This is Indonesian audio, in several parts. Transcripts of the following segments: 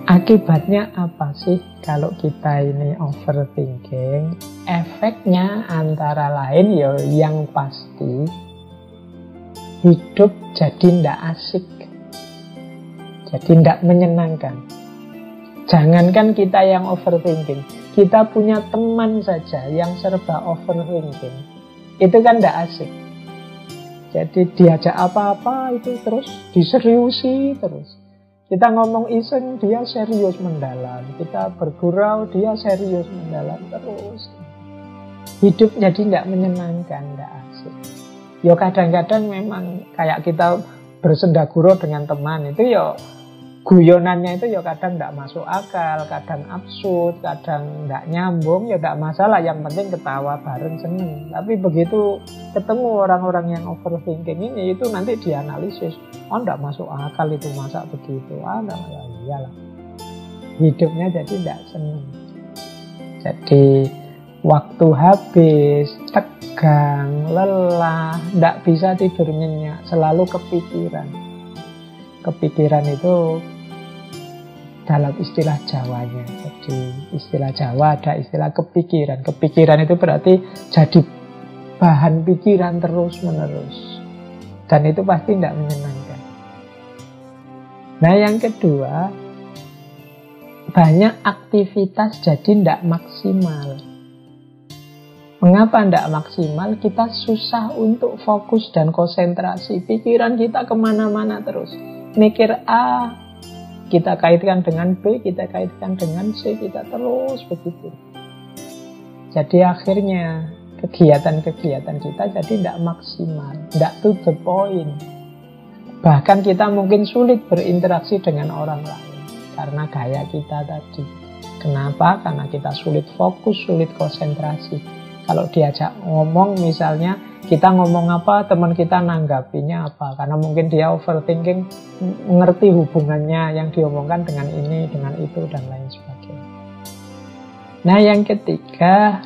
Akibatnya apa sih kalau kita ini overthinking? Efeknya antara lain ya yang pasti hidup jadi ndak asik, jadi ndak menyenangkan. Jangankan kita yang overthinking, kita punya teman saja yang serba overthinking, itu kan ndak asik. Jadi diajak apa-apa itu terus diseriusi terus. Kita ngomong iseng, dia serius mendalam. Kita bergurau, dia serius mendalam terus. Hidup jadi tidak menyenangkan, tidak asik. Ya kadang-kadang memang kayak kita bersendagurau dengan teman itu ya guyonannya itu ya kadang tidak masuk akal, kadang absurd, kadang tidak nyambung, ya tidak masalah. Yang penting ketawa bareng, seneng. Tapi begitu ketemu orang-orang yang overthinking ini, itu nanti dianalisis. Oh, tidak masuk akal itu, masa begitu. Ya iyalah. Hidupnya jadi tidak seneng. Jadi waktu habis, tegang, lelah, tidak bisa tidur nyenyak, selalu kepikiran. Kepikiran itu dalam istilah Jawanya. Jadi istilah Jawa ada istilah kepikiran. Kepikiran itu berarti jadi bahan pikiran terus-menerus. Dan itu pasti tidak menyenangkan. Nah yang kedua, banyak aktivitas jadi tidak maksimal. Mengapa tidak maksimal? Kita susah untuk fokus dan konsentrasi. Pikiran kita kemana-mana terus. Mikir A, kita kaitkan dengan B, kita kaitkan dengan C, kita terus begitu. Jadi akhirnya kegiatan-kegiatan kita jadi tidak maksimal, tidak to the point. Bahkan kita mungkin sulit berinteraksi dengan orang lain karena gaya kita tadi. Kenapa? Karena kita sulit fokus, sulit konsentrasi. Kalau diajak ngomong misalnya, kita ngomong apa, teman kita nanggapinya apa. Karena mungkin dia overthinking, mengerti hubungannya yang diomongkan dengan ini, dengan itu, dan lain sebagainya. Nah yang ketiga,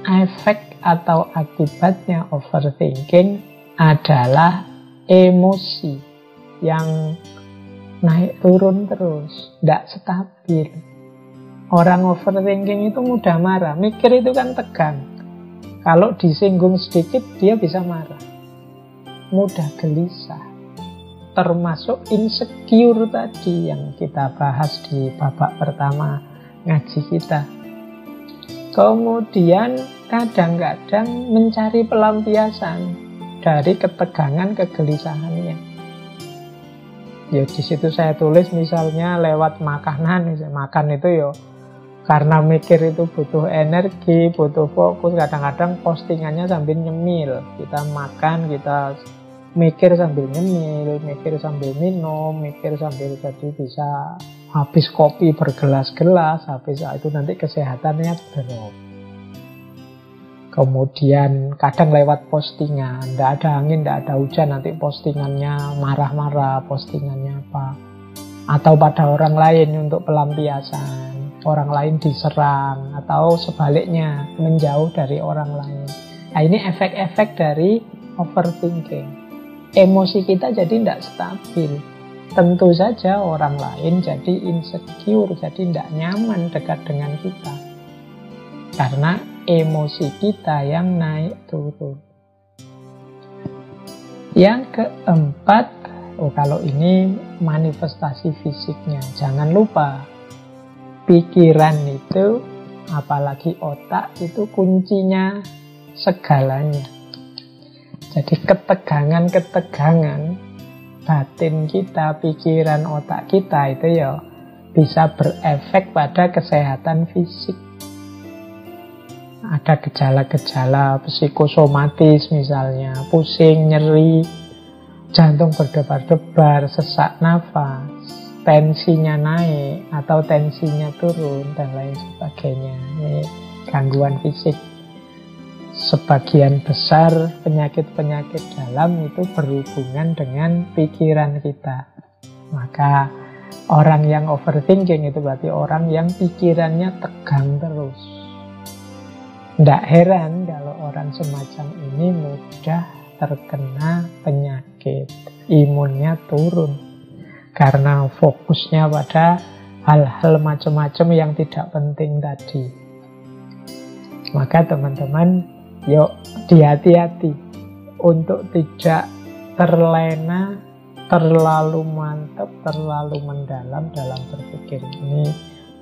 efek atau akibatnya overthinking adalah emosi yang naik turun terus, tidak stabil. Orang overthinking itu mudah marah. Mikir itu kan tegang. Kalau disinggung sedikit, dia bisa marah. Mudah gelisah. Termasuk insecure tadi yang kita bahas di babak pertama ngaji kita. Kemudian kadang-kadang mencari pelampiasan dari ketegangan, kegelisahannya. Ya di situ saya tulis misalnya lewat makanan. Makan itu ya karena mikir itu butuh energi, butuh fokus. Kadang-kadang postingannya sambil nyemil. Kita makan, kita mikir sambil nyemil, mikir sambil minum, mikir sambil jadi bisa habis kopi bergelas-gelas. Habis itu nanti kesehatannya drop. Kemudian kadang lewat postingan, tidak ada angin, tidak ada hujan, nanti postingannya marah-marah, postingannya apa. Atau pada orang lain untuk pelampiasan. Orang lain diserang atau sebaliknya menjauh dari orang lain. Nah ini efek-efek dari overthinking. Emosi kita jadi tidak stabil. Tentu saja orang lain jadi insecure, jadi tidak nyaman dekat dengan kita. Karena emosi kita yang naik turun. Yang keempat, kalau ini manifestasi fisiknya, jangan lupa pikiran itu, apalagi otak itu kuncinya segalanya. Jadi ketegangan-ketegangan batin kita, pikiran, otak kita itu ya bisa berefek pada kesehatan fisik. Ada gejala-gejala psikosomatis misalnya, pusing, nyeri, jantung berdebar-debar, sesak nafas, tensinya naik atau tensinya turun dan lain sebagainya. Ini gangguan fisik. Sebagian besar penyakit-penyakit dalam itu berhubungan dengan pikiran kita. Maka orang yang overthinking itu berarti orang yang pikirannya tegang terus. Tidak heran kalau orang semacam ini mudah terkena penyakit, imunnya turun. Karena fokusnya pada hal-hal macam-macam yang tidak penting tadi. Maka teman-teman, yuk hati-hati untuk tidak terlena, terlalu mantap, terlalu mendalam dalam berpikir. Ini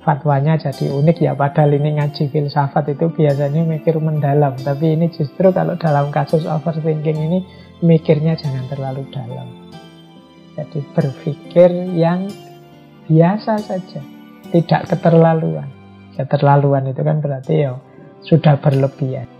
fatwanya jadi unik ya, padahal ini ngaji filsafat itu biasanya mikir mendalam, tapi ini justru kalau dalam kasus overthinking ini mikirnya jangan terlalu dalam. Jadi berpikir yang biasa saja, tidak keterlaluan. Keterlaluan itu kan berarti ya sudah berlebihan.